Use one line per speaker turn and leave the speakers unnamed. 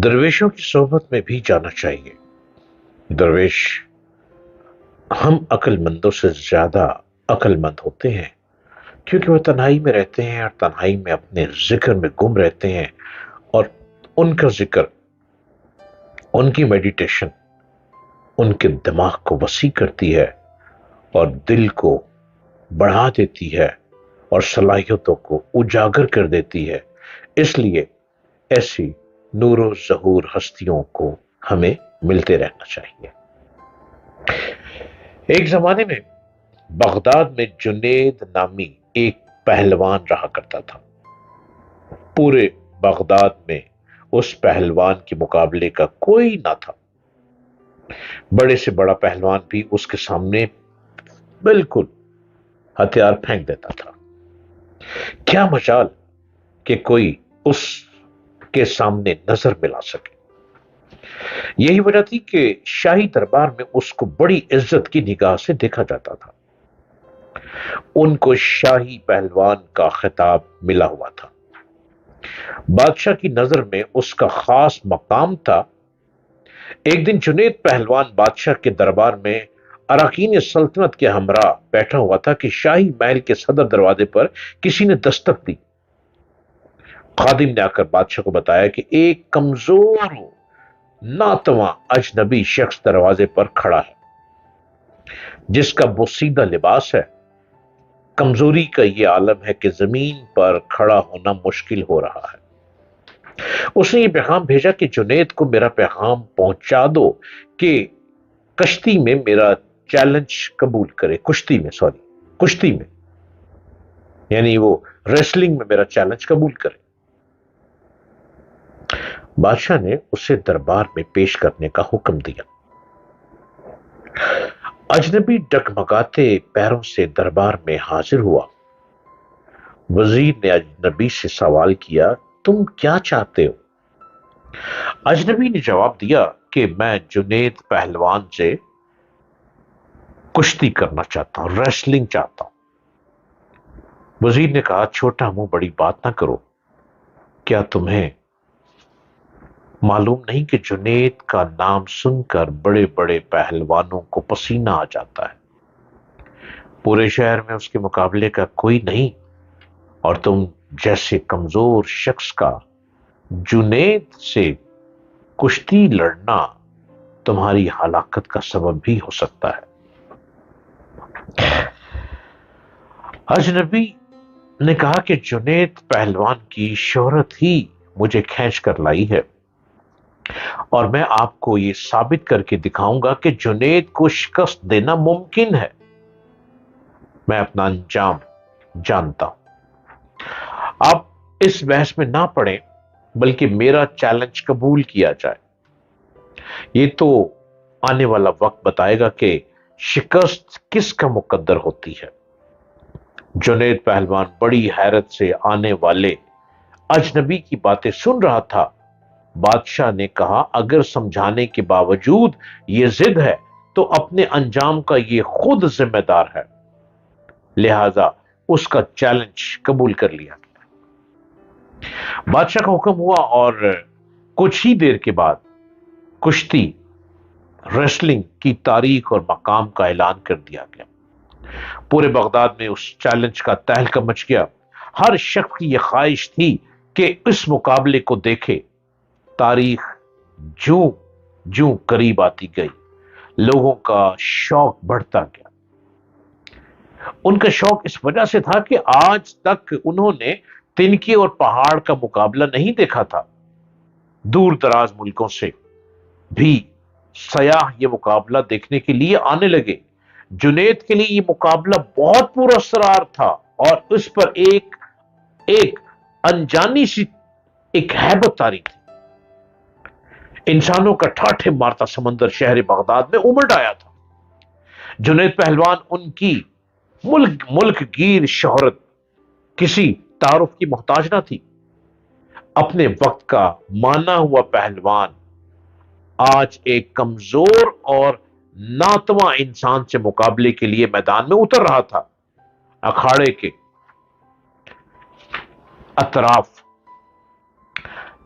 درویشوں کی صحبت میں بھی جانا چاہیے۔ درویش ہم عقل مندوں سے زیادہ عقل مند ہوتے ہیں، کیونکہ وہ تنہائی میں رہتے ہیں اور تنہائی میں اپنے ذکر میں گم رہتے ہیں، اور ان کا ذکر، ان کی میڈیٹیشن ان کے دماغ کو وسیع کرتی ہے اور دل کو بڑھا دیتی ہے اور صلاحیتوں کو اجاگر کر دیتی ہے۔ اس لیے ایسی نور و ظہور ہستیوں کو ہمیں ملتے رہنا چاہیے۔ ایک زمانے میں بغداد میں جنید نامی ایک پہلوان رہا کرتا تھا۔ پورے بغداد میں اس پہلوان کے مقابلے کا کوئی نہ تھا۔ بڑے سے بڑا پہلوان بھی اس کے سامنے بالکل ہتھیار پھینک دیتا تھا۔ کیا مجال کہ کوئی اس کے سامنے نظر ملا سکے۔ یہی وجہ تھی کہ شاہی دربار میں اس کو بڑی عزت کی نگاہ سے دیکھا جاتا تھا۔ ان کو شاہی پہلوان کا خطاب ملا ہوا تھا۔ بادشاہ کی نظر میں اس کا خاص مقام تھا۔ ایک دن جنید پہلوان بادشاہ کے دربار میں اراکین سلطنت کے ہمراہ بیٹھا ہوا تھا کہ شاہی محل کے صدر دروازے پر کسی نے دستک دی۔ خادم نے آ کر بادشاہ کو بتایا کہ ایک کمزور ناتواں اجنبی شخص دروازے پر کھڑا ہے، جس کا بوسیدہ لباس ہے۔ کمزوری کا یہ عالم ہے کہ زمین پر کھڑا ہونا مشکل ہو رہا ہے۔ اس نے یہ پیغام بھیجا کہ جنید کو میرا پیغام پہنچا دو کہ کشتی میں میرا چیلنج قبول کرے۔ کشتی میں یعنی وہ ریسلنگ میں میرا چیلنج قبول کرے۔ بادشاہ نے اسے دربار میں پیش کرنے کا حکم دیا۔ اجنبی ڈگمگاتے پیروں سے دربار میں حاضر ہوا۔ وزیر نے اجنبی سے سوال کیا، تم کیا چاہتے ہو؟ اجنبی نے جواب دیا کہ میں جنید پہلوان سے کشتی کرنا چاہتا ہوں، ریسلنگ چاہتا ہوں۔ وزیر نے کہا، چھوٹا منہ بڑی بات نہ کرو۔ کیا تمہیں معلوم نہیں کہ جنید کا نام سن کر بڑے بڑے پہلوانوں کو پسینہ آ جاتا ہے؟ پورے شہر میں اس کے مقابلے کا کوئی نہیں، اور تم جیسے کمزور شخص کا جنید سے کشتی لڑنا تمہاری ہلاکت کا سبب بھی ہو سکتا ہے۔ اجنبی نے کہا کہ جنید پہلوان کی شہرت ہی مجھے کھینچ کر لائی ہے، اور میں آپ کو یہ ثابت کر کے دکھاؤں گا کہ جنید کو شکست دینا ممکن ہے۔ میں اپنا انجام جانتا ہوں۔ آپ اس بحث میں نہ پڑیں، بلکہ میرا چیلنج قبول کیا جائے۔ یہ تو آنے والا وقت بتائے گا کہ شکست کس کا مقدر ہوتی ہے۔ جنید پہلوان بڑی حیرت سے آنے والے اجنبی کی باتیں سن رہا تھا۔ بادشاہ نے کہا، اگر سمجھانے کے باوجود یہ ضد ہے تو اپنے انجام کا یہ خود ذمہ دار ہے، لہذا اس کا چیلنج قبول کر لیا گیا۔ بادشاہ کا حکم ہوا اور کچھ ہی دیر کے بعد کشتی ریسلنگ کی تاریخ اور مقام کا اعلان کر دیا گیا۔ پورے بغداد میں اس چیلنج کا تہلکہ مچ گیا۔ ہر شخص کی یہ خواہش تھی کہ اس مقابلے کو دیکھے۔ تاریخ جوں قریب آتی گئی، لوگوں کا شوق بڑھتا گیا۔ ان کا شوق اس وجہ سے تھا کہ آج تک انہوں نے تنکے اور پہاڑ کا مقابلہ نہیں دیکھا تھا۔ دور دراز ملکوں سے بھی سیاح یہ مقابلہ دیکھنے کے لیے آنے لگے۔ جنید کے لیے یہ مقابلہ بہت پراسرار تھا، اور اس پر ایک انجانی سی ایک ہیبت طاری تھی۔ انسانوں کا ٹھاٹھے مارتا سمندر شہر بغداد میں امڑ آیا تھا۔ جنید پہلوان ان کی ملک گیر شہرت کسی تعارف کی محتاج نہ تھی۔ اپنے وقت کا مانا ہوا پہلوان آج ایک کمزور اور ناتواں انسان سے مقابلے کے لیے میدان میں اتر رہا تھا۔ اکھاڑے کے اطراف